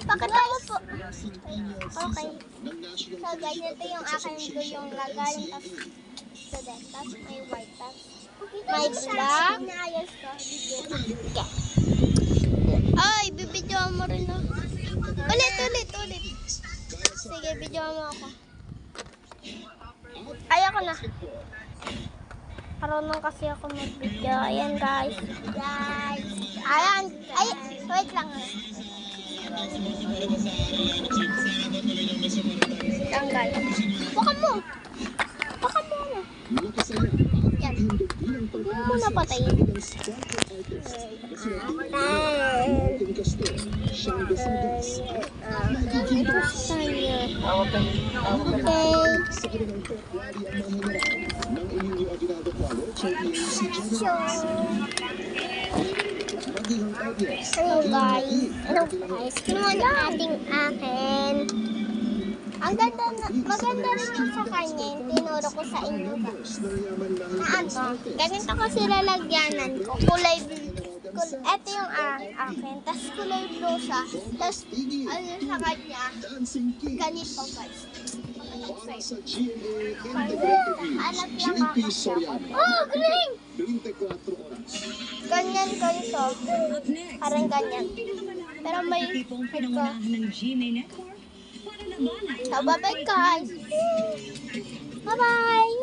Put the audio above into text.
Pakita mo po. Okay. So guys, ito yung aking blue yung nagaling tapos may white tapos may black. Inaayos ko. Ay, bibidyoan mo rin ako. Ulit. Sige, bidyoan mo ako. Ayoko na. Karunong kasi ako mag-video. Ayan guys. Ayan. Ay, wait lang. Ayan guys. Baka mo. Yan. Huwag mo muna patayin. Hello guys, kinuha na ating akin. Ang ganda maganda rin yung sa kanya, tinuro ko sa inyo guys. Na ano, ganito ko sila lagyanan ko, kulay blue. Ito yung akin, tapos kulay blue siya. Tapos ano sa kanya, ganito guys. Hanap lang kakasya ko. Oh, galing! Ganyan guys, oh. Parang ganyan. Pero may ito. So, bye-bye guys. Bye-bye.